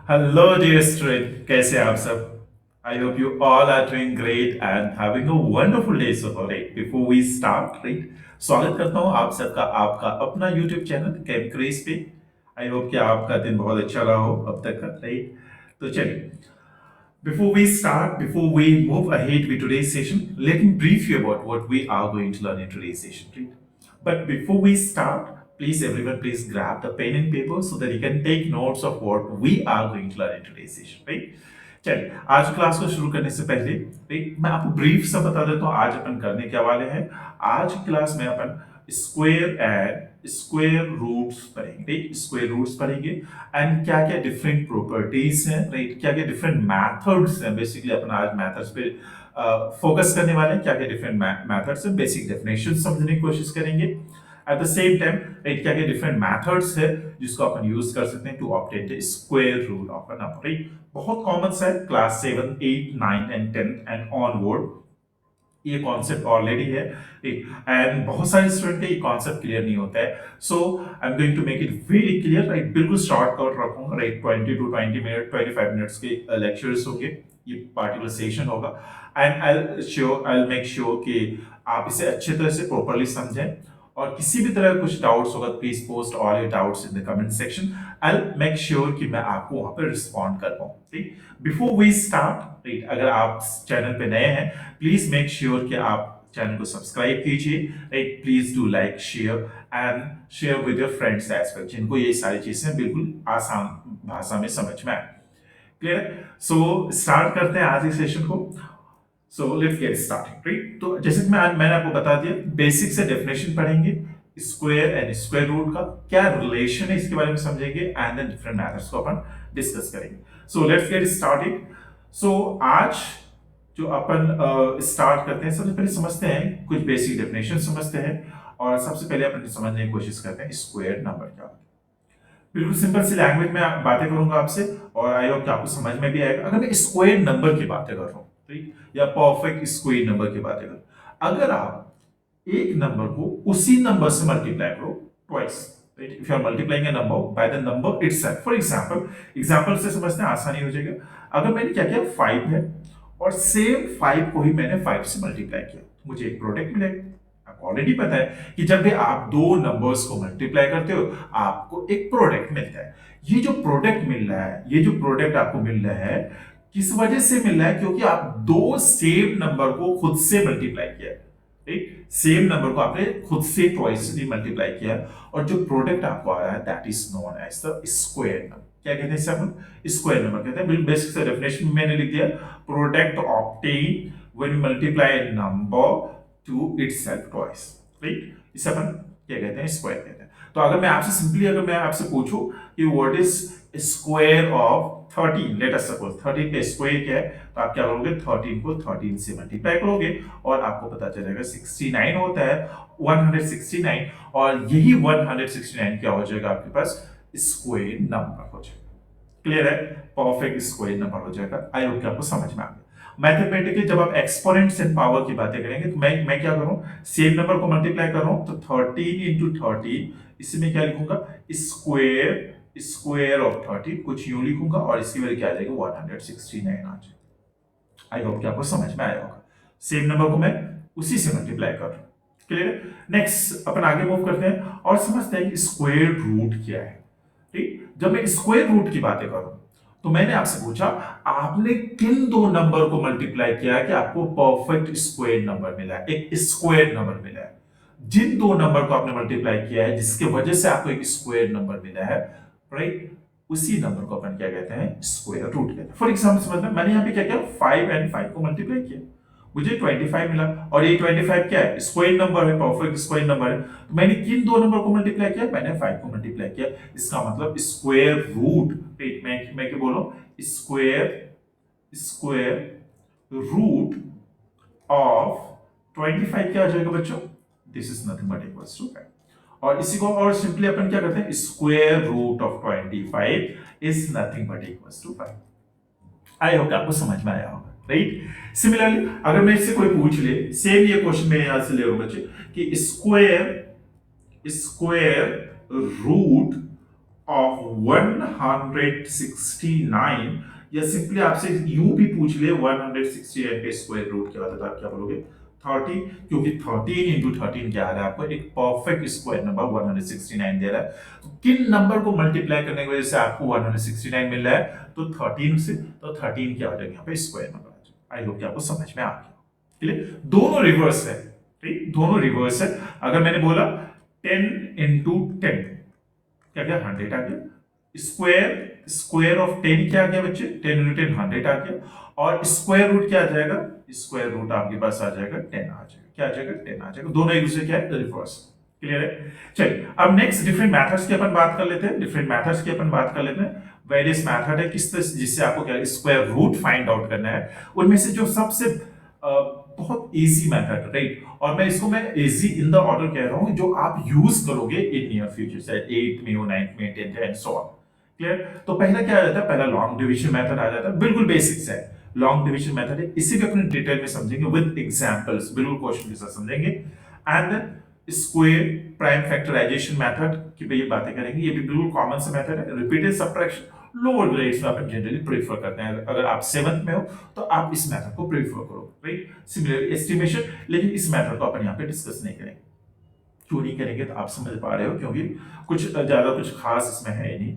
Hello, dear student. कैसे हैं आप सब? I hope you all are doing great and having a wonderful day so far. Right? Before we start, right? स्वागत करता हूँ आप सबका आपका अपना YouTube चैनल कैम क्रेज पे. आई होप कि आपका दिन बहुत अच्छा रहा हो अब तक का, राइट? तो चलिए, before we move ahead with today's session, let me brief you about what we are going to learn in today's session, right? But before we start, please everyone, please grab the pen and paper so that you can take notes of what we are going to learn in today's session, right? चलिए, आज class को शुरू करने से पहले मैं आपको brief सा बता देता हूँ आज अपन करने क्या वाले हैं। आज की क्लास में अपन स्क्वायर एंड स्क्वायर रूट्स पढ़ेंगे, राइट? स्क्वायर रूट्स पढ़ेंगे एंड क्या क्या डिफरेंट प्रॉपर्टीज हैं, राइट? क्या क्या डिफरेंट मेथड्स हैं। बेसिकली अपन आज मेथड्स पे फोकस करने वाले हैं। क्या क्या डिफरेंट मेथड्स हैं, बेसिक डेफिनेशन समझने की कोशिश करेंगे। At the same time, right, क्या क्या डिफरेंट मेथड्स है जिसको अपन यूज कर सकते हैं to obtain the square root of a number, right? बहुत कॉमन सा है, क्लास 7, 8, 9 एंड 10 एंड ऑनवर्ड ये कॉन्सेप्ट ऑलरेडी है, एंड बहुत सारे स्टूडेंट के ये कॉन्सेप्ट क्लियर नहीं होता है। So I am going to make it very clear, right? बिल्कुल शॉर्टकट रखूंगा, राइट? 20 to 20 मिनट 25 मिनट्स के लेक्चर्स होंगे, ये पार्टिकुलर सेशन होगा। एंड आई मेक श्योर कि आप इसे अच्छी तरह से प्रॉपरली समझें, और किसी भी तरह कुछ डाउट्स होगा please post all your doubts in the comment section. I make sure कि मैं आपको वहां पर रिस्पॉन्ड कर पाऊँ, ठीक? बिफोर वी स्टार्ट, राइट, अगर आप चैनल पे नए हैं प्लीज मेक श्योर कि आप चैनल को सब्सक्राइब कीजिए, right? Please do like, share and share with your friends as well, जिनको ये सारी चीजें बिल्कुल आसान भाषा में समझ में आए। क्लियर? सो स्टार्ट करते हैं आज के सेशन को। सो लेट्स गेट स्टार्टेड, राइट? तो जैसे कि मैंने आपको बता दिया, बेसिक से डेफिनेशन पढ़ेंगे, स्क्वायर एंड स्क्वायर रूट का क्या रिलेशन है इसके बारे में समझेंगे, एंड देन डिफरेंट मेथड्स को अपन डिस्कस करेंगे। So let's get started. So आज जो अपन स्टार्ट करते हैं, सबसे पहले समझते हैं कुछ बेसिक डेफिनेशन समझते हैं, और सबसे पहले अपन समझने की कोशिश करते हैं स्क्वायर नंबर क्या होता है। बिल्कुल सिंपल सी लैंग्वेज में बातें करूंगा आपसे, और आई होप कि आपको समझ में भी आएगा। अगर मैं स्क्वायर नंबर की बातें कर रहा हूँ, ठीक, या परफेक्ट स्क्वायर नंबर की बातें कर, अगर आप एक नंबर को उसी नंबर से मल्टीप्लाई करो twice, right? If you are multiplying a number by the number itself, for example से समझते हैं, आसानी हो जाएगा। अगर मैंने क्या किया, 5 है, और सेम 5 को ही मैंने 5 से मल्टीप्लाई किया, मुझे एक प्रोडक्ट मिलेगा। आपको ऑलरेडी पता है कि जब भी आप दो नंबर्स को मल्टीप्लाई करते हो आपको एक प्रोडक्ट मिलता है। ये जो प्रोडक्ट मिल रहा है, ये जो प्रोडक्ट आपको मिल रहा है, किस वजह से मिल रहा है? क्योंकि आप दो सेम नंबर को खुद से मल्टीप्लाई किया है, राइट? सेम नंबर को आपने खुद से ट्वाइसली मल्टीप्लाई किया, और जो प्रोडक्ट आपको आ रहा है that is known as the square number. क्या कहते हैं इसे अपन? स्क्वायर नंबर कहते हैं। बिल्कुल बेसिक सा डेफिनेशन में मैंने लिख दिया, product obtain when you multiply a number two itself twice, right? इसे अपन क्या कहते हैं? स्क्वायर कहते हैं। तो अगर मैं आपसे सिंपली अगर मैं आपसे पूछूं कि what is square of 13, let us suppose 13 का स्क्वायर क्या है, तो आप क्या करोगे? 13 को 13 से मल्टीप्लाई करोगे और आपको पता चलेगा 69 होता है, 169, और यही 169 क्या हो जाएगा आपके पास? स्क्वायर नंबर हो जाएगा। क्लियर है? परफेक्ट स्क्वायर नंबर हो जाएगा। आई होप कि आपको समझ में आ गया। मैथमेटिकली जब आप एक्सपोनेंट्स एंड पावर की बातें करेंगे तो मैं क्या करूं, सेम नंबर को मल्टीप्लाई कर रहा हूं, तो 13 इंटू 13, इसमें क्या लिखूंगा? स्क्वायर स्क्वायर ऑफ 13, कुछ यूं लिखूंगा, और इसकी वजह क्या आ जाएगी? 169 आ जाएगा। आई होप कि आपको समझ में आया होगा। सेम नंबर को मैं उसी से मल्टीप्लाई कर रहा हूं। क्लियर? नेक्स्ट अपन आगे मूव करते हैं और समझते हैं कि स्क्वायर रूट क्या है, ठीक? जब मैं स्क्वायर रूट की बातें करूं तो मैंने आपसे पूछा आपने किन दो नंबर को मल्टीप्लाई किया कि आपको परफेक्ट स्क्वायर नंबर मिला है, एक स्क्वायर नंबर मिला है। जिन दो नंबर को आपने मल्टीप्लाई किया है जिसके वजह से आपको एक स्क्वायर नंबर मिला है, राइट, उसी नंबर को अपन क्या कहते हैं? स्क्वायर रूट कहते हैं। फॉर एग्जाम्पल समझना, मैंने यहाँ पे क्या किया, 5 एंड 5 को मल्टीप्लाई किया, मुझे 25 मिला, और ये 25 क्या है? स्क्वायर नंबर है, परफेक्ट स्क्वायर नंबर है। तो मैंने किन दो नंबर को मल्टीप्लाई किया? मैंने 5 को मल्टीप्लाई किया। इसका मतलब स्क्वायर रूट, मैं क्या बोल रहा हूं? स्क्वायर रूट ऑफ 25 क्या आ जाएगा बच्चों? This is nothing but equals to 5। और इसी को और सिंपली अपन क्या करते हैं? Square root of 25 is nothing but equals to 5। I hope आपको समझ में आया होगा, राइट? सिमिलरली अगर मेरे से कोई पूछ ले, सेम ये क्वेश्चन मैं यहां से ले रहा हूं बच्चे, कि स्क्वायर रूट of 169, या सिंपली आपसे यूं भी पूछ ले 169 के स्क्वायर रूट क्या होता है, तो आप क्या बोलोगे 30, क्योंकि 13 इंटू 13 क्या आ रहा है आपको, एक परफेक्ट स्क्वायर नंबर 169 दे रहा है। तो किन नंबर को मल्टीप्लाई करने की वजह से आपको 169 मिल रहा है, तो 13 से, तो 13 क्या हो जाएगा यहाँ पे स्क्वायर नंबर आ जाएगा। आई होप कि आपको समझ में आ गया। क्लियर, दोनों रिवर्स है, ठीक, दोनों रिवर्स है। अगर मैंने बोला 10 इंटू 10 क्या क्या 100 आ गया, स्क्वायर स्क्वायर ऑफ 10 क्या आ गया बच्चे, 10 इंटू 10 100 आ गया, और स्क्वायर रूट क्या आ जाएगा, स्क्वायर रूट आपके पास आ जाएगा 10 आ जाएगा, क्या आ जाएगा 10 आ जाएगा, दोनों एक दूसरे क्या है रिवर्स। क्लियर है। चलिए अब नेक्स्ट डिफरेंट मेथड्स की अपन बात कर लेते हैं, डिफरेंट मेथड्स की अपन बात कर लेते हैं। वेरियस मेथड है किस तरह जिससे आपको क्या स्क्वायर रूट फाइंड आउट करना है, उनमें से जो सबसे बहुत इजी मेथड, राइट, और मैं इसको मैं इजी इन द ऑर्डर कह रहा हूं जो आप यूज करोगे इन नियर फ्यूचर, से 8th में हो, 9th में, 10th and so on. Clear, तो पहला क्या आ जाता है, पहला लॉन्ग डिवीजन मेथड आ जाता है, बिल्कुल बेसिक्स है, लॉन्ग डिवीजन मेथड है, इसी को अपने डिटेल में समझेंगे विद एग्जांपल्स, बिल्कुल क्वेश्चन के साथ समझेंगे। And square prime factorization method की भी ये बातें करेंगे, ये भी बिल्कुल कॉमन सा मेथड है। रिपीटेड सबट्रैक्शन लोअर ग्रेड्स में अपन जनरली प्रेफर करते हैं, अगर आप 7th में हो तो आप इस मेथड को प्रेफर करो, राइट। सिमिलरली एस्टिमेशन, लेकिन इस मेथड को अपन यहाँ पे डिस्कस नहीं करेंगे। क्यों नहीं करेंगे तो आप समझ पा रहे हो, क्योंकि कुछ ज्यादा कुछ खास इसमें है नहीं।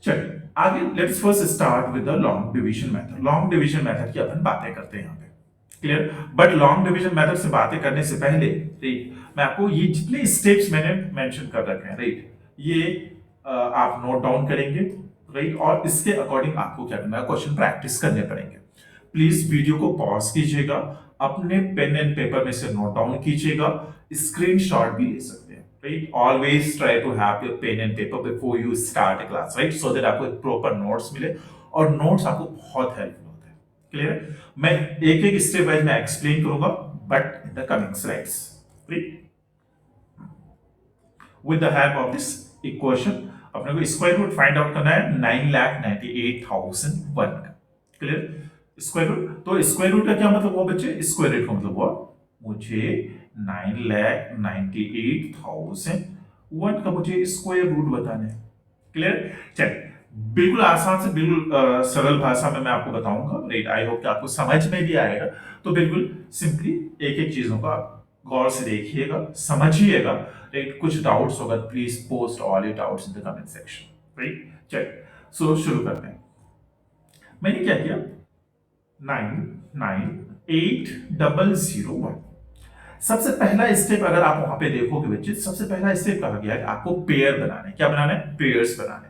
चलिए आगे, let's first start with the long division method. Long division method की अपन बातें करते हैं यहाँ पे, clear. But long division method से बातें करने से पहले, राइट, मैं आपको ये जितने स्टेप्स मैंने मेंशन कर रखे हैं, राइट, ये आप नोट डाउन करेंगे, राइट, और इसके अकॉर्डिंग आपको क्या करना है, क्वेश्चन प्रैक्टिस करने पड़ेंगे। प्लीज वीडियो को पॉज कीजिएगा, अपने पेन एंड पेपर में से नोट डाउन कीजिएगा, स्क्रीनशॉट भी ले सकते हैं, right. Always try to have your pen and paper before you start a class, right, so that आपको एक प्रॉपर नोट्स मिले, और नोट्स आपको बहुत हेल्पफुल होते हैं। क्लियर है, मैं एक एक स्टेप वाइज मैं एक्सप्लेन करूंगा, but in the coming slides, right. With the help of this equation अपने को स्क्वायर रूट फाइंड आउट करना है 9,98,001 का। क्लियर, स्क्वायर रूट, तो स्क्वायर रूट का क्या मतलब हुआ बच्चे, स्क्वायर रूट का मतलब हुआ मुझे 9,98,001 का मुझे स्क्वायर रूट बताना है। क्लियर, चलिए बिल्कुल आसान से, बिल्कुल सरल भाषा में मैं आपको बताऊंगा, राइट। आई होप कि आपको समझ में भी आएगा। तो बिल्कुल सिंपली एक एक चीजों का गौर से देखिएगा, समझिएगा, राइट। कुछ डाउट्स होगा please post all your doubts in the comment section, right. चलिए सो शुरू करते हैं। मैंने क्या किया, 9,98,001। सबसे पहला स्टेप अगर आप वहां पे देखोगे बच्चे, सबसे पहला स्टेप कहा गया है आपको पेयर बनाना है। क्या बनाना है, पेयर्स बनाने।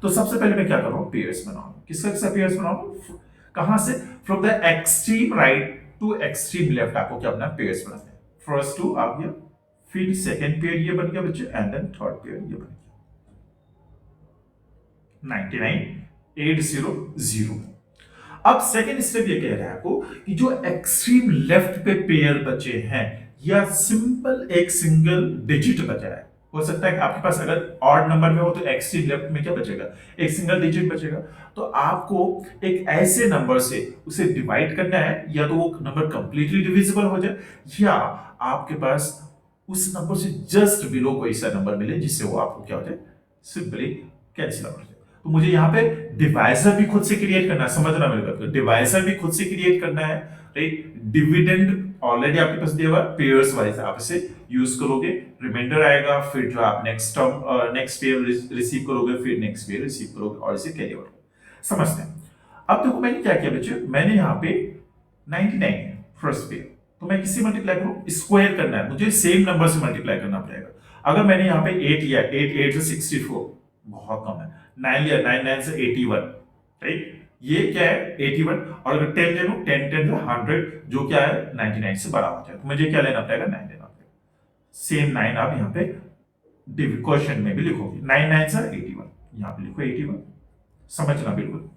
तो सबसे पहले मैं क्या कर रहा हूं, पेयर्स बनाऊंगा। किसका किसका पेयर्स बनाऊंगा, कहां से, from the extreme right to extreme left आपको क्या बनाना है, पेयर्स बनाने हैं। फर्स्ट टू आ गया, फिर सेकंड पेयर ये बन गया बच्चे, एंड देन थर्ड पेयर ये बन गया 99,800। अब सेकंड स्टेप ये कह रहा है आपको कि जो एक्सट्रीम लेफ्ट पे पेयर बचे हैं, या सिंपल एक सिंगल डिजिट बचा है, हो सकता है कि आपके पास अगर ऑड नंबर में हो तो एक्सट्रीम लेफ्ट में क्या बचेगा, एक सिंगल डिजिट बचेगा। तो आपको एक ऐसे नंबर से उसे डिवाइड करना है, या तो वो नंबर कंप्लीटली डिविजिबल हो जाए, या आपके पास उस नंबर से जस्ट बिलो कोई सा नंबर मिले जिससे वो आपको क्या हो जाए, सिंपली कैंसिल आउट हो जाए। तो मुझे यहाँ पे डिवाइजर भी खुद से क्रिएट करना है, समझना मेरे बात को, डिवाइजर भी खुद से क्रिएट करना है, राइट। डिविडेंड ऑलरेडी आपके पास दिया हुआ है, पेयर्स वाइज आप इसे यूज करोगे, रिमाइंडर आएगा, फिर जो आप next term next pair receive करोगे, फिर नेक्स्ट पेयर रिसीव करोगे, और इसे कैरी ओवर समझते हैं। अब देखो मैंने क्या किया बच्चे, मैंने यहाँ पे 99 है फर्स्ट पेयर, तो मैं किससे मल्टीप्लाई करूं, स्क्वायर करना है मुझे, सेम नंबर से मल्टीप्लाई करना पड़ेगा। अगर मैंने यहाँ पे 8 लिया, 8 8 से 64 बहुत कम है, 9 लिया, 9 9 से 81, राइट, ये क्या है 81, और अगर 10 ले लूं, 10 10 से 100 जो क्या है 99 से बड़ा हो जाए, तो मुझे क्या लेना पड़ेगा, 9 लेना पड़ेगा। सेम 9 आप यहाँ पे क्वेश्चन में भी लिखोगे, 9 9 से 81, यहाँ पे लिखो 81, समझना बिल्कुल।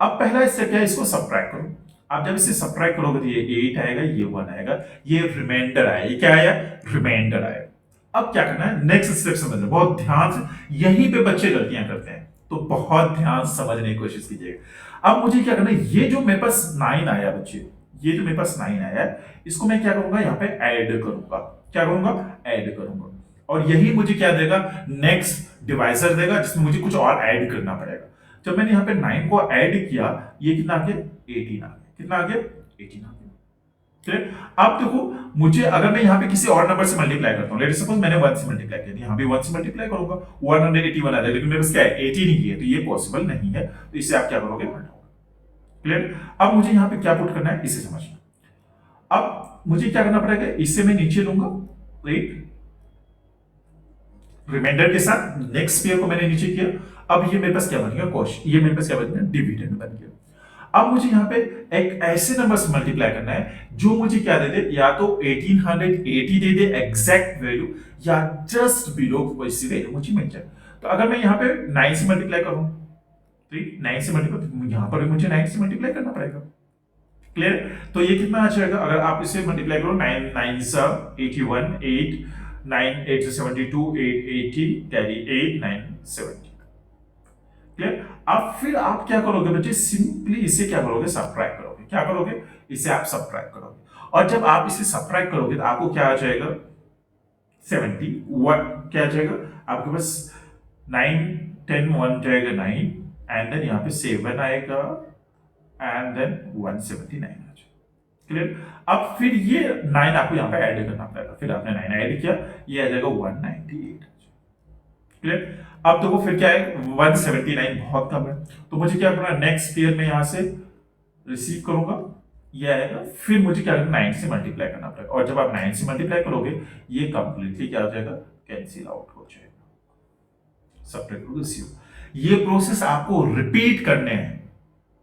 अब पहला स्टेप क्या है, इसको सबट्रैक्ट करो। आप जब इसे सबट्रैक्ट करोगे तो ये 8 आएगा, ये 1 आएगा, ये रिमाइंडर आया, ये क्या आया, रिमाइंडर आया। अब क्या करना है, नेक्स्ट स्टेप समझना बहुत ध्यान से, यहीं पे बच्चे गलतियां करते हैं, तो बहुत ध्यान समझने की कोशिश कीजिएगा। अब मुझे क्या करना है, ये जो मेरे पास 9 आया बच्चे, ये जो मेरे पास 9 आया है, इसको मैं क्या करूंगा, यहाँ पे ऐड करूंगा, क्या करूंगा, ऐड करूंगा, और यही मुझे क्या देगा, नेक्स्ट डिवाइजर देगा जिसमें मुझे कुछ और ऐड करना पड़ेगा। जब मैंने यहाँ पे 9 को ऐड किया, ये कितना आ गया 18 आ गया। कितना आ गया 18 आ गया। ठीक। अब देखो मुझे अगर मैं यहाँ पे किसी और नंबर से मल्टीप्लाई करता हूँ, लेट सपोज मैंने 1 से मल्टीप्लाई किया, यहाँ भी 1 से मल्टीप्लाई करूंगा 181 आ जाए, लेकिन मेरे पास क्या है 18 ही है, तो ये पॉसिबल नहीं है। तो इससे आप क्या करोगे, क्लियर। अब मुझे यहाँ पे क्या पुट करना है इसे समझना। अब मुझे क्या करना पड़ेगा, इससे मैं नीचे लूंगा, राइट, रिमाइंडर के साथ नेक्स्ट पेयर को मैंने नीचे किया। अब ये मेरे पास क्या बन गया, क्वेश्चन, ये मेरे पास क्या बन गया, डिविडेंड बन गया। अब मुझे यहाँ पे एक ऐसे नंबर से मल्टीप्लाई करना है जो मुझे क्या दे दे, या तो 1880 दे दे एग्जैक्ट वैल्यू, या जस्ट बिलो वैसी वैल्यू मुझे मिल जाए। तो अगर मैं यहाँ पे 9 से मल्टीप्लाई करूं, 9 से मल्टीप्लाई, तो यहाँ पर भी मुझे 9 से मल्टीप्लाई करना पड़ेगा, क्लियर। तो ये कितना आ जाएगा, अगर आप इसे मल्टीप्लाई करो, 9 9 सा 81, 8 9 8 से 72, 8 80 कैरी 8 9 70, क्लियर। अब फिर आप क्या करोगे बच्चे, सिंपली इसे क्या करोगे, सब्ट्रैक्ट करोगे। क्या करोगे, इसे आप सब्ट्रैक्ट करोगे, और जब आप इसे सब्ट्रैक्ट करोगे तो आपको क्या आ जाएगा 71, क्या आ जाएगा आपके पास 9 10 1 जाएगा 9, एंड देन यहाँ पे 7 आएगा, एंड देन 179 आ जाएगा, क्लियर। अब फिर ये 9 आपको यहाँ पे ऐड करना पड़ेगा, फिर आपने 9 ऐड किया, ये आ जाएगा 198, क्लियर। अब देखो फिर क्या है, 179 बहुत कम है, तो मुझे क्या करना है, नेक्स्ट पेयर में यहां से रिसीव करूंगा, ये आएगा, फिर मुझे क्या करना, 9 से मल्टीप्लाई करना पड़ेगा, और जब आप 9 से मल्टीप्लाई करोगे ये कंप्लीटली क्या हो जाएगा, कैंसिल आउट हो जाएगा, सब्ट्रैक्ट टू रिसीव। ये प्रोसेस आपको रिपीट करने हैं।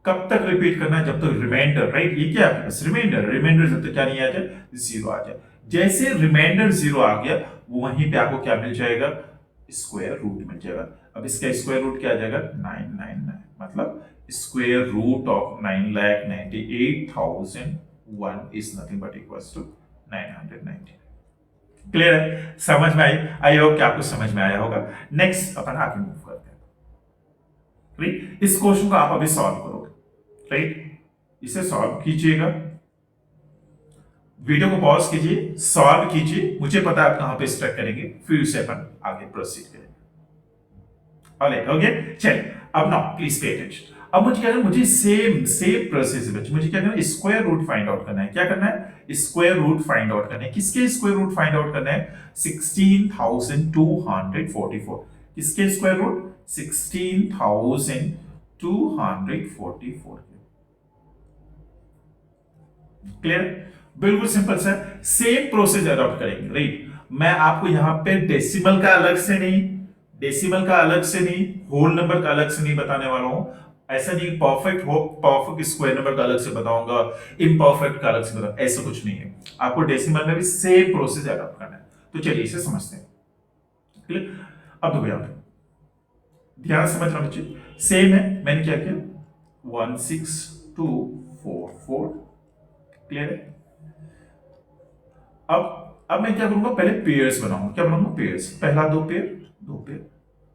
कब तक रिपीट करना है, जब तक रिमाइंडर, राइट, ये क्या है रिमाइंडर, रिमाइंडर जब तक क्या नहीं आ जाए, 0 आ जाए। जैसे रिमाइंडर 0 आ गया, वहीं पे आपको क्या मिल जाएगा, स्क्वायर रूट मिल जाएगा। अब इसका स्क्वायर रूट क्या आ जाएगा, 999, मतलब square root of 9,98,001 is nothing but equals to 990। Clear है, समझ में आई होप कि आपको समझ में आया होगा। नेक्स्ट अपन आगे मूव करते हैं, राइट। इस क्वेश्चन को आप अभी सॉल्व करोगे, राइट, इसे सॉल्व कीजिएगा, वीडियो को पॉज कीजिए, सॉल्व कीजिए, मुझे पता है आप कहां पे स्टक करेंगे, फिर उसे अपन आगे प्रोसीड करेंगे। ऑलराइट, ओके, चलिए अब नाउ प्लीज पे अटेंशन। अब मुझे क्या करना, मुझे सेम प्रोसेस है, मुझे क्या करना है, स्क्वायर रूट फाइंड आउट करना है। क्या करना है, स्क्वायर रूट फाइंड आउट करना है। किसके स्क्वायर रूट फाइंड आउट करना है, 16,244। किसके स्क्वायर रूट, 16,244। क्लियर, बिल्कुल simple sir, same process adopt करेंगे, राइट। मैं आपको यहां पे डेसिमल का अलग से नहीं, होल नंबर का अलग से नहीं बताने वाला हूं। ऐसा नहीं परफेक्ट स्क्वायर नंबर का अलग से बताऊंगा, इम्परफेक्ट का अलग से बताऊंगा, ऐसा कुछ नहीं है। आपको डेसिमल में भी सेम प्रोसेस अडॉप्ट करना है। तो चलिए इसे समझते हैं, क्लियर। अब देखो यहां पे ध्यान से समझना बच्चे, सेम है, मैंने क्या किया 16244, क्लियर है। अब मैं क्या करूंगा, पहले पेयर्स बनाऊंगा। क्या बनाऊंगा, पेयर्स, पहला दो पेयर,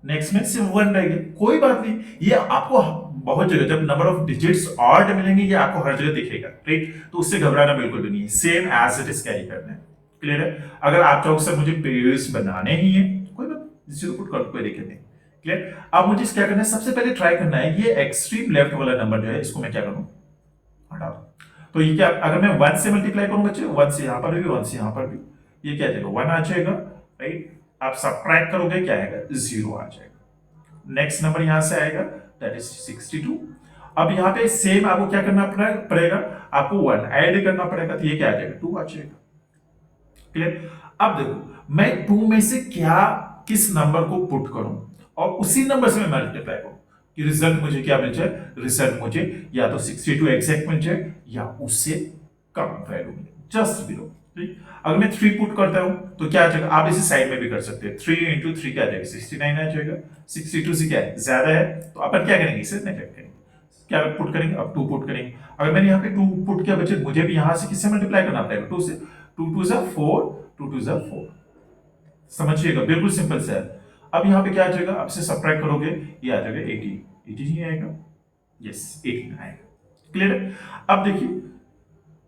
नेक्स्ट में सिर्फ 1 रह गया, कोई बात नहीं। ये आपको बहुत जगह जब नंबर ऑफ डिजिट्स ऑड मिलेंगे, ये आपको हर जगह दिखेगा, राइट। तो उससे घबराना बिल्कुल भी नहीं है, same as it is carry करना है, क्लियर है। अगर आप चाहो सर मुझे पेयर्स बनाने ही है, कोई बात, जीरो पुट कर, कोई दिक्कत नहीं, क्लियर। अब मुझे क्या करना है, सबसे पहले ट्राई करना है, ये एक्सट्रीम लेफ्ट वाला नंबर जो है इसको मैं क्या करूं, हटा दूं। तो ये क्या, अगर मैं 1 से मल्टीप्लाई करूं बच्चे, 1 से यहां पर भी, 1 से यहां पर भी, ये क्या आ जाएगा 1 आ जाएगा, राइट। आप सब्ट्रैक्ट करोगे, क्या आएगा 0 आ जाएगा। नेक्स्ट नंबर यहां से आएगा, दैट इज 62। अब यहां पे सेम आपको क्या करना पड़ेगा, आपको 1 ऐड करना पड़ेगा, तो ये क्या आ जाएगा 2 आ जाएगा, क्लियर। अब देखो मैं 2 में से क्या किस नंबर को पुट करूं और उसी नंबर से मैं मल्टीप्लाई करूं कि रिजल्ट मुझे क्या मिल जाए, रिजल्ट मुझे या तो 62 एग्जैक्ट मिल जाए या उससे कम वैल्यू मिले, जस्ट बिलो, ठीक। अगर मैं 3 पुट करता हूं तो क्या आ जाएगा, आप इसे साइड में भी कर सकते हैं, 3 इंटू 3 क्या आ जाएगा 69 आ जाएगा। 62 से क्या है ज्यादा है, तो अपन क्या करेंगे, इसे नेगलेक्ट करेंगे, क्या पुट करेंगे, अब 2 पुट करेंगे। अगर मैंने यहाँ पे 2 पुट किया बच्चे, मुझे भी यहां से किससे मल्टीप्लाई करना पड़ेगा 2 से, 2 2 जा 4, 2 2 जा 4, समझिएगा बिल्कुल सिंपल से है। अब यहाँ पे क्या आ जाएगा, अब से सब्ट्रैक्ट करोगे, ये आ जाएगा 18 ही आएगा, यस 18 आएगा, क्लियर है। अब देखिए,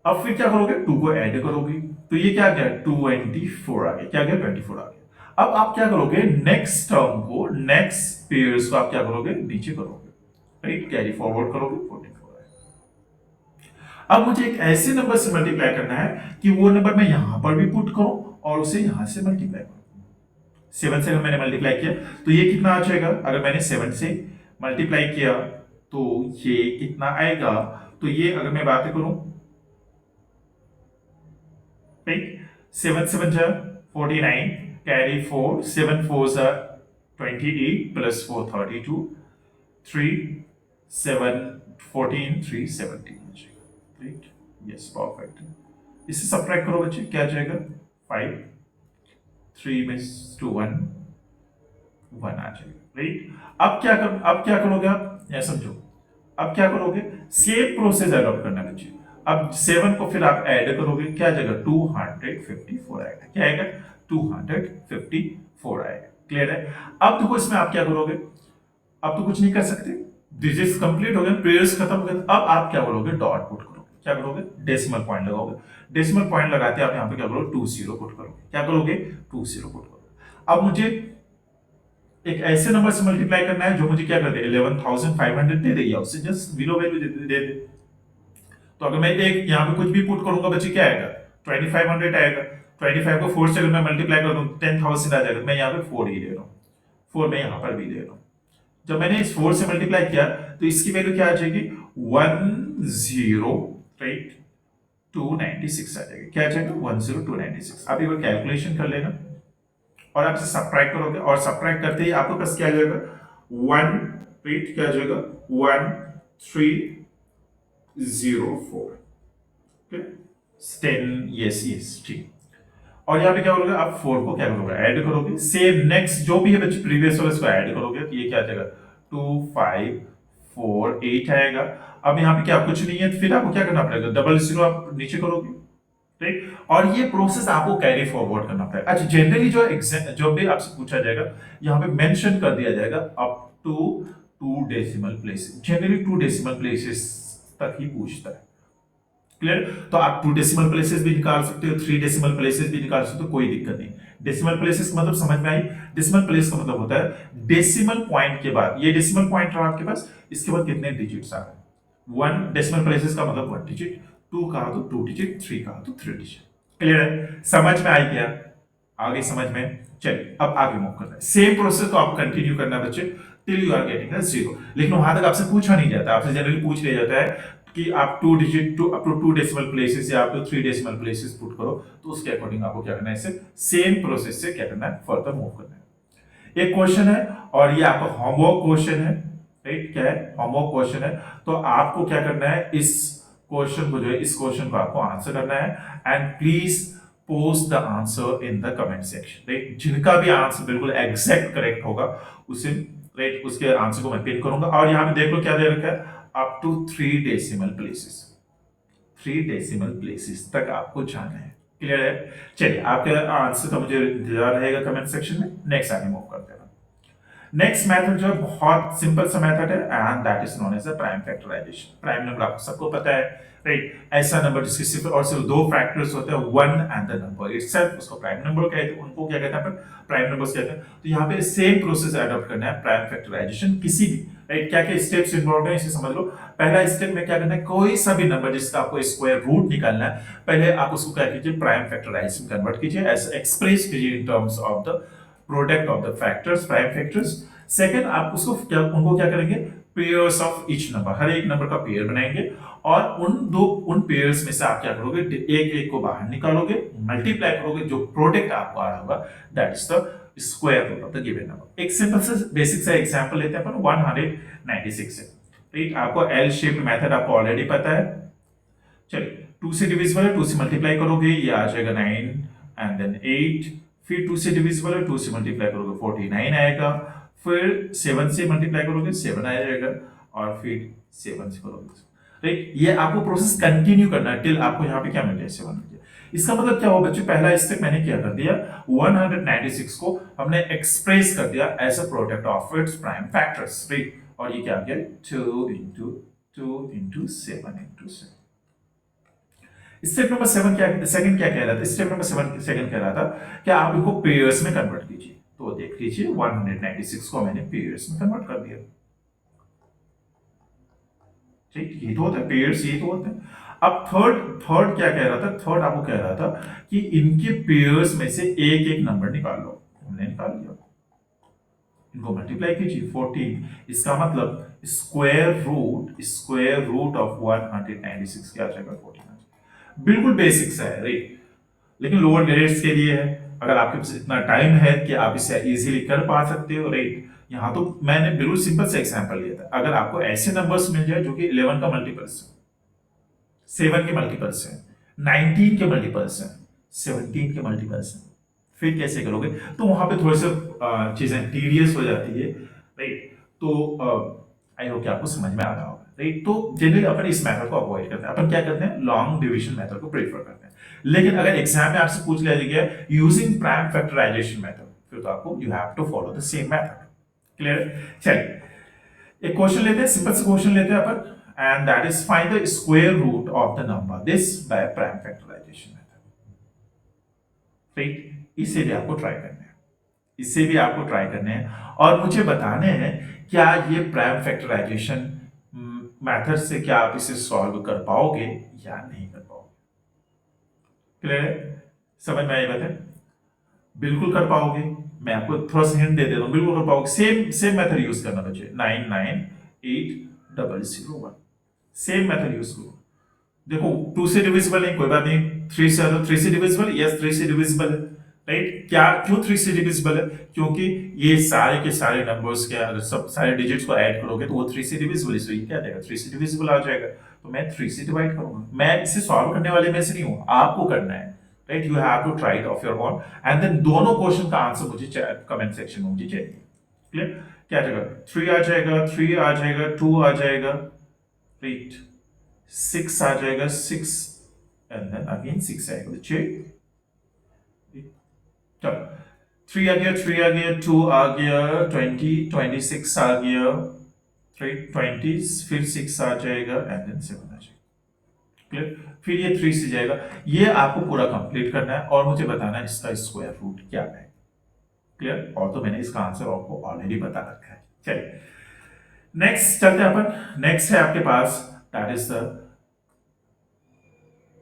अब फिर क्या करोगे, 2 को ऐड करोगे, तो ये क्या आ गया 24 आ गया, क्या आ गया 24 आ गया। अब आप क्या करोगे, नेक्स्ट टर्म को, नेक्स्ट पेयर्स को आप क्या करोगे, नीचे करोगे, राइट, कैरी फॉरवर्ड करोगे, 44 आएगा। अब मुझे एक ऐसे नंबर से मल्टीप्लाई करना है कि वो नंबर मैं यहां पर भी पुट करूं और उसे यहां से मल्टीप्लाई करूं। 7 से अगर मैंने मल्टीप्लाई किया तो ये कितना आ जाएगा, अगर मैंने 7 से मल्टीप्लाई किया तो ये कितना आएगा, तो ये अगर मैं बात करूं, राइट, 7 7 जा 49, कैरी 4, 7 4 जा 28 प्लस 4 32, 3 7 14 3 17 हो जाएगा, राइट, यस परफेक्ट। इसे सब्ट्रैक्ट करो बच्चे, क्या आ जाएगा, 5 3 में 2 1 1 आ जाएगा, राइट। अब क्या करोगे आप, या समझो, अब क्या करोगे, सेम प्रोसेस अडॉप्ट करना बच्चे। अब 7 को फिर आप ऐड करोगे, क्या आ जाएगा, 254 आएगा, क्या आएगा, 254 आएगा, क्लियर है। अब देखो इसमें आप क्या करोगे, अब तो कुछ नहीं कर सकते, डिजिट्स कंप्लीट हो गए, पेयर्स खत्म हो गए, अब आप क्या करोगे, डॉट पुट करोगे, क्या करोगे, डेसिमल पॉइंट लगाओगे, डेसिमल पॉइंट लगाते आप यहाँ पे क्या करोगे, 20 पुट करोगे, क्या करोगे, 20 पुट करोगे। अब मुझे एक ऐसे नंबर से मल्टीप्लाई करना है जो मुझे क्या कर दे, 11,500 दे देगा, उससे जस्ट बिलो वैल्यू दे दे। तो अगर मैं एक यहाँ पे कुछ भी पुट करूंगा बच्चे, क्या आएगा, 2500 आएगा। 25 को 4 से अगर मैं मल्टीप्लाई कर दूं 10,000 आ जाएगा, मैं यहाँ पे 4 ही ले रहा हूँ, 4 मैं यहाँ पर भी ले रहा हूँ। जब मैंने इस 4 से मल्टीप्लाई किया तो इसकी वैल्यू क्या आ जाएगी, 10, राइट, 296 आ जाएगी, क्या आ जाएगा, 10296। आप एक बार कैलकुलेशन कर लेना और आप इसे सब्ट्रैक्ट करोगे, और सब्ट्रैक्ट करते ही आपको पास क्या आ जाएगा, 1, राइट, क्या आ जाएगा, 1304, 10, यस यस, ठीक। और यहाँ पे क्या करोगे, आप 4 को क्या करोगे, ऐड करोगे, सेम नेक्स्ट जो भी है बच्चे प्रीवियस वाले उसको ऐड करोगे, तो ये क्या आ जाएगा, 2548 आएगा। अब यहाँ पे क्या कुछ नहीं है, तो फिर आपको क्या करना पड़ेगा, डबल जीरो आप नीचे करोगे, राइट, और ये प्रोसेस आपको कैरी फॉरवर्ड करना पड़ेगा। अच्छा, जनरली जो एग्जाम जो भी आपसे पूछा जाएगा यहाँ पे मेंशन कर दिया जाएगा up to 2 decimal places, generally 2 decimal places तक ही पूछता है, क्लियर। तो आप 2 डेसिमल प्लेसेस भी निकाल सकते हो, 3 डेसिमल प्लेसेस भी निकाल सकते हो, कोई दिक्कत नहीं। डेसिमल प्लेसेस का मतलब समझ में आई, डेसिमल प्लेस का मतलब होता है डेसिमल पॉइंट के बाद, ये डेसिमल पॉइंट रहा आपके पास, इसके बाद कितने डिजिट्स आ रहे हैं। 1 डेसिमल प्लेसेस का मतलब 1 डिजिट, 2 कहा तो 2 डिजिट, 3 कहा तो 3 डिजिट, क्लियर है, समझ में आई क्या, आगे समझ में। चलिए अब आगे मूव करना है, सेम प्रोसेस को आप कंटिन्यू करना बच्चे टिल यू आर गेटिंग 0। लेकिन वहां तक आपसे पूछा नहीं जाता, आपसे जनरली पूछ लिया जाता है कि आप 2 digit to up to 2 decimal places या आप टू 3 डेसिमल प्लेसेस पुट करो, तो उसके अकॉर्डिंग आपको क्या करना है, इसे सेम प्रोसेस से क्या करना है, फर्दर मूव करना है। एक क्वेश्चन है और ये आपका होमवर्क क्वेश्चन है, राइट, क्या है, होमवर्क क्वेश्चन है। तो आपको क्या करना है, इस क्वेश्चन को जो है, इस क्वेश्चन को आपको आंसर करना है, and please post the answer in the comment section, right. जिनका भी आंसर बिल्कुल एग्जैक्ट करेक्ट होगा उसे, राइट, उसके आंसर को मैं पिन करूंगा। और यहाँ पे देख लो क्या दे रखा है, up to 3 decimal places, 3 decimal places तक आपको जाना है, क्लियर है। चलिए आपके आंसर का मुझे इंतजार रहेगा कमेंट सेक्शन में। नेक्स्ट आगे मूव करते हैं। नेक्स्ट मेथड जो है बहुत सिंपल सा मेथड है, and that is known as the prime factorization. Prime number आपको सबको पता है, राइट, ऐसा नंबर जिसके सिर्फ और सिर्फ 2 फैक्टर्स होते हैं, 1 एंड द नंबर इटसेल्फ, उसको प्राइम नंबर कहते हैं, उनको क्या कहते हैं, प्राइम नंबर्स कहते हैं। तो यहाँ पे सेम प्रोसेस अडॉप्ट करना है, प्राइम फैक्टराइजेशन, किसी भी, राइट, क्या क्या स्टेप्स इन्वॉल्व है इसे समझ लो। पहला स्टेप में क्या करना है, कोई सा भी नंबर जिसका आपको स्क्वायर रूट निकालना है, पहले आप उसको क्या कीजिए, प्राइम फैक्टराइजेशन कन्वर्ट कीजिए, ऐसे एक्सप्रेस कीजिए in terms of the product of the factors, prime factors. Second, आप उसको क्या, उनको क्या करेंगे, पेयर्स ऑफ ईच नंबर, हर एक नंबर का पेयर बनाएंगे, और उन पेयर्स में से आप क्या करोगे, एक एक को बाहर निकालोगे, मल्टीप्लाई करोगे, जो प्रोडक्ट आपको आ रहा होगा that is the square root of the given number. एक सिंपल सा बेसिक सा एग्जांपल लेते हैं अपन, 196 से, राइट। आपको एल शेप्ड मेथड आपको ऑलरेडी पता है। चलिए 2 से डिविजिबल है, 2 से मल्टीप्लाई करोगे ये आ जाएगा 9 एंड देन 8, फिर 2 से डिविजिबल है, 2 से मल्टीप्लाई करोगे 49 आएगा, फिर 7 से मल्टीप्लाई करोगे 7 आ जाएगा, और फिर 7 से करोगे, राइट। ये आपको प्रोसेस कंटिन्यू करना है टिल आपको यहाँ पे क्या मिल जाए, 7 मिल जाए। इसका मतलब क्या हुआ बच्चों, पहला स्टेप मैंने क्या कर दिया, 196 को हमने एक्सप्रेस कर दिया as a product of its prime factors, right. और ये क्या आ गया, 2 into 2 into 7 into 7। Step number 7 क्या सेकंड क्या कह रहा था, स्टेप नंबर 7 सेकंड कह रहा था कि आप इनको पेयर्स में कन्वर्ट कीजिए। तो देख लीजिए 196 को मैंने पेयर्स में कन्वर्ट कर दिया। ठीक, ये तो होता है पेयर्स, ये तो होता है। अब थर्ड थर्ड क्या कह रहा था, थर्ड आपको कह रहा था कि इनके पेयर्स में से एक एक नंबर निकाल लो। हमने निकाल लिया, इनको मल्टीप्लाई कीजिए 14। इसका मतलब स्क्वायर रूट ऑफ 196 क्या आ जाएगा, 14। बिल्कुल बेसिक्स है राइट, लेकिन लोअर ग्रेड्स के लिए है। अगर आपके पास इतना टाइम है कि आप इसे इजीली कर पा सकते हो राइट। यहाँ तो मैंने बिल्कुल सिंपल से एग्जांपल लिया था। अगर आपको ऐसे नंबर्स मिल जाए जो कि 11 का मल्टीपल्स है, 7 के मल्टीपल्स हैं, 19 के मल्टीपल्स हैं, 17 के मल्टीपल्स हैं, फिर कैसे करोगे? तो वहां पे थोड़ी सी चीजें टीडियस हो जाती है राइट। तो आई होप कि आपको समझ में आ रहा होगा राइट। तो जनरली अपन इस मेथड को अवॉइड करते हैं, अपन क्या करते हैं, लॉन्ग डिवीजन मेथड को प्रेफर करते हैं। लेकिन अगर एग्जाम में आपसे पूछ लिया गया यूजिंग प्राइम फैक्टराइजेशन मेथड, फिर तो आपको you have to follow the same method. Clear? चलिए एक क्वेश्चन लेते हैं, सिंपल से क्वेश्चन लेते हैं अपन, and that is find the square root of the number, this by prime factorization method। Right, इसे भी आपको ट्राई करना है, इसे भी आपको ट्राई करने हैं और मुझे बताने हैं क्या ये प्राइम फैक्टराइजेशन मेथड से क्या आप इसे सॉल्व कर पाओगे या नहीं कर पाओगे। क्लियर है? समझ में आई बात है? बिल्कुल कर पाओगे। मैं आपको थोड़ा सा हिंट दे देता हूं, बिल्कुल कर पाओगे। सेम सेम मेथड यूज करना बच्चे, 998001 सेम मेथड यूज करो। देखो 2 से डिविजिबल है कोई बात नहीं, 3 से तो 3 से डिविजिबल, यस 3 से डिविजिबल है राइट। क्या क्यों 3 से डिविजिबल है? क्योंकि ये सारे के सारे नंबर्स के अगर सब सारे डिजिट्स को ऐड करोगे तो वो 3 से डिविजिबल है, इसलिए क्या देगा 3 से डिविजिबल आ जाएगा। तो मैं 3 से डिवाइड करूंगा। मैं इसे सॉल्व करने वाले में से नहीं हूं, आपको करना है right. You have to try it of your own and then दोनों क्वेश्चन का आंसर मुझे कमेंट सेक्शन में मुझे चाहिए। क्लियर? क्या आ जाएगा, 3 आ जाएगा, 3 आ जाएगा, 2 आ जाएगा राइट, 6 आ जाएगा, 6 एंड देन अगेन 6 आएगा बच्चे। चलो 3 आ गया, 3 आ गया, 2 आ गया, 20 26 आ गया राइट, 20 फिर 6 आ जाएगा एंड देन 7 आ जाएगा। क्लियर? फिर ये 3 से जाएगा। ये आपको पूरा कंप्लीट करना है और मुझे बताना है इसका स्क्वायर रूट क्या है। क्लियर? और तो मैंने इसका आंसर आपको ऑलरेडी बता रखा है। चलिए नेक्स्ट चलते हैं अपन। नेक्स्ट है आपके पास that is the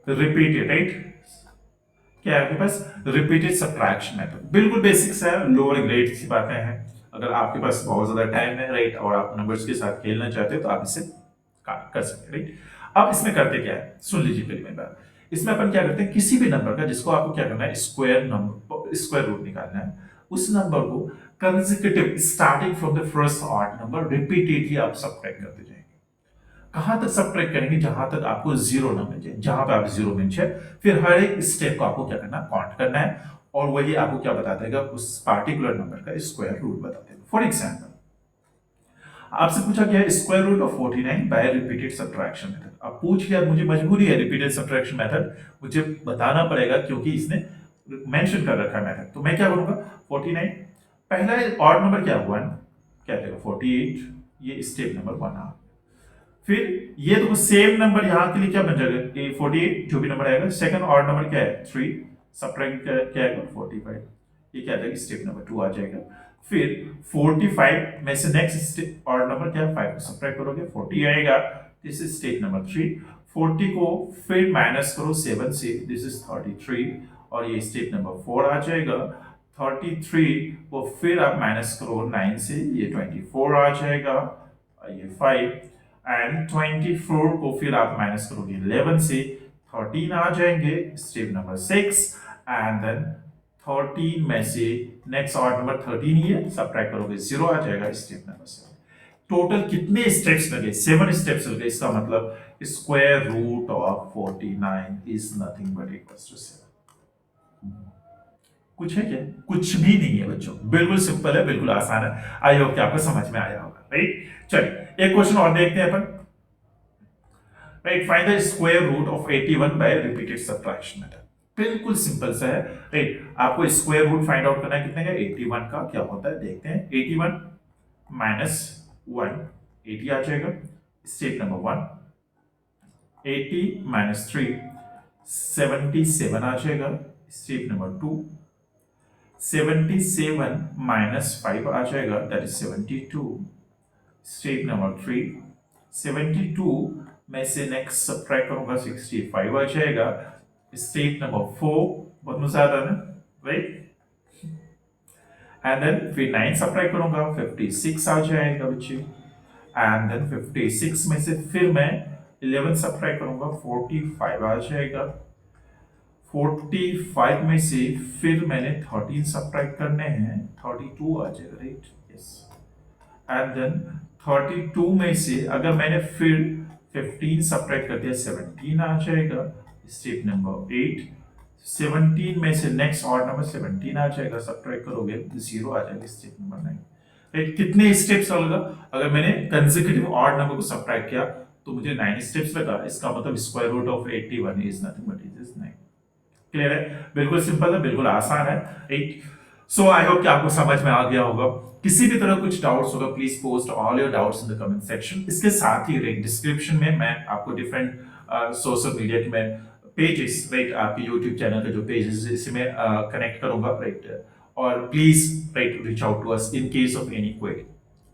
repeated right. क्या है आपके पास, रिपीटेड सब्ट्रैक्शन मेथड। बिल्कुल बेसिक्स है, लोअर ग्रेड की बातें हैं। अगर आपके पास बहुत ज्यादा टाइम है राइट और आप नंबर्स के साथ खेलना चाहते हो तो आप इसे कर सकते हैं राइट। अब इसमें करते क्या है, सुन लीजिए पहले मेरी बात। इसमें अपन क्या करते हैं, किसी भी नंबर का जिसको आपको क्या करना है, स्क्वायर रूट निकालना है, उस नंबर को consecutive starting from the first odd number repeatedly आप सब्ट्रैक्ट करते जाएंगे। कहां तक सब्ट्रैक्ट करेंगे, जहां तक आपको जीरो ना मिल जाए। जहां पे आप जीरो मिल जाए फिर हर एक स्टेप को आपको क्या करना है, काउंट करना है और वही आपको क्या बता देगा, उस पार्टिकुलर नंबर का स्क्वायर रूट बता देगा। फॉर एग्जांपल आपसे पूछा गया square root of 49 by repeated subtraction method. अब पूछ लिया, मुझे मजबूरी है रिपीटेड सब्ट्रैक्शन मेथड मुझे बताना पड़ेगा क्योंकि इसने मेंशन कर रखा है मेथड। तो मैं क्या करूंगा, 49 पहला ऑड नंबर क्या 1 क्या देगा 48, ये स्टेप नंबर 1 आ। फिर ये तो सेम नंबर यहां के लिए क्या बन जाएगा, 48 जो भी नंबर आएगा। सेकंड ऑड नंबर क्या है 3, सब्ट्रैक्ट क्या आएगा 45, ये क्या आ जाएगा स्टेप नंबर 2 आ जाएगा। फिर 45 में से नेक्स्ट ऑड नंबर क्या है 5 सब्ट्रैक्ट करोगे 40 आएगा, दिस इज स्टेप नंबर 3। 40 को फिर माइनस करो 7 से, दिस इज 33 और ये स्टेप नंबर 4 आ जाएगा। 33 को फिर आप माइनस करो 9 से, ये 24 आ जाएगा, ये 5 एंड 24 को फिर आप माइनस करोगे 11 से, 13 आ जाएंगे स्टेप नंबर 6 एंड देन 13 में से नेक्स्ट ऑड नंबर 13 ही है, सब्ट्रैक्ट करोगे 0 आ जाएगा स्टेप नंबर 7। टोटल कितने स्टेप्स लगे, 7 स्टेप्स लगे। इसका मतलब square root of 49 is nothing but equals to 7। कुछ है क्या, कुछ भी नहीं है बच्चों, बिल्कुल सिंपल है, बिल्कुल आसान है। आई होप कि आपको समझ में आया होगा राइट। चलिए एक क्वेश्चन और देखते हैं अपन right. Find the square root of 81 by repeated subtraction method. बिल्कुल सिंपल सा है राइट। आपको स्क्वायर रूट फाइंड आउट करना है कितने का, 81 का। क्या होता है देखते हैं, 81 माइनस 1 80 आ जाएगा स्टेप नंबर 1। 80 माइनस 3 77 आ जाएगा स्टेप नंबर 2। 77 माइनस 5 आ जाएगा, दैट इज 72, स्टेप नंबर 3। 72 में से नेक्स्ट सब्ट्रैक्ट करूंगा 65 आ जाएगा, स्टेप नंबर 4। बहुत मजा आ रहा है ना, राइट। एंड देन फिर 9 सब्ट्रैक्ट करूंगा 56 आ जाएगा बच्चे। एंड देन 56 में से फिर मैं 11 सब्ट्रैक्ट करूंगा 45 आ जाएगा। 45 में से फिर मैंने 13 सब्ट्रैक्ट करने हैं, 32 आ जाएगा, राइट, यस। एंड देन 32 में से अगर मैंने फिर 15 सब्ट्रैक्ट कर दिया 17 आ जाएगा, स्टेप नंबर 8। 17 में से नेक्स्ट ऑड नंबर 17 आ जाएगा, सब्ट्रैक्ट करोगे 0 आ जाएगा, स्टेप नंबर 9। राइट, कितने स्टेप्स लगा? अगर मैंने कंसेक्यूटिव ऑड नंबर को सब्ट्रैक्ट किया तो मुझे 9 स्टेप्स लगा। इसका मतलब square root of 81 is nothing but is 9। Clear है? बिल्कुल सिंपल है, बिल्कुल आसान है, राइट। सो आई होप कि आपको समझ में आ गया होगा। किसी भी तरह कुछ डाउट्स होगा, please post all your doubts in the comment section. इसके साथ ही राइट डिस्क्रिप्शन में मैं आपको डिफरेंट सोशल मीडिया के मैं पेजेस, राइट, आपके यूट्यूब चैनल के जो पेजेस इसमें कनेक्ट करूंगा, राइट। और please right reach out to us in case of any query.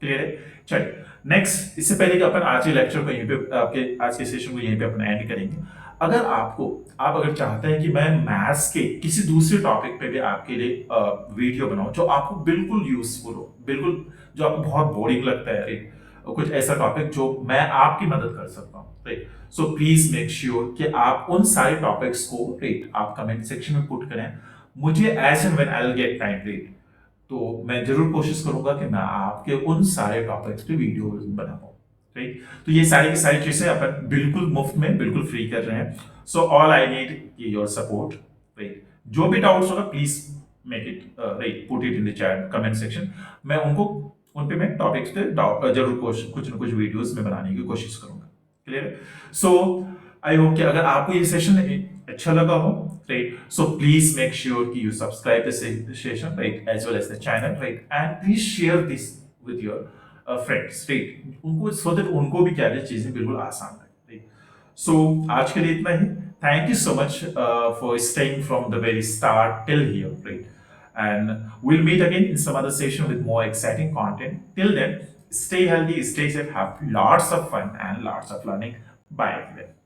Clear है? चलिए नेक्स्ट, इससे पहले कि अपन आज के लेक्चर को यहीं पे आपके आज के सेशन को यहीं पे अपन एंड करेंगे। अगर आप अगर चाहते हैं कि मैं मैथ्स के किसी दूसरे टॉपिक पे भी आपके लिए वीडियो बनाऊं जो आपको बिल्कुल यूजफुल हो, बिल्कुल जो आपको बहुत बोरिंग लगता है, राइट, कुछ ऐसा टॉपिक जो मैं आपकी मदद कर सकता हूं, right. So please make sure कि आप उन सारे टॉपिक्स को, राइट, आप कमेंट सेक्शन में पुट करें। मुझे as and when I will get time, right, तो मैं जरूर कोशिश करूंगा कि मैं आपके उन सारे टॉपिक्स पे वीडियो बना पाऊं, राइट। तो ये सारी की सारी चीजें अपन बिल्कुल मुफ्त में, बिल्कुल फ्री कर रहे हैं। So all I need your support, right. जो भी डाउट्स होगा please make it, right, put it in the chat comment section. मैं उन पे मैं टॉपिक्स पे जरूर कुछ ना कुछ वीडियोस में बनाने की कोशिश करूंगा। क्लियर? सो आई होप कि अगर आपको ये सेशन अच्छा लगा हो, right, so please make sure कि you subscribe the session, right, as well as the channel, right, and please share this with your friends, right, उनको, सो दैट उनको भी क्या चीजें बिल्कुल आसान लगे, राइट। सो आज के लिए इतना ही। Thank you so much for staying from the very start till here, right, and we'll meet again in some other session with more exciting content. Till then, stay healthy, stay safe, have lots of fun and lots of learning. Bye everyone.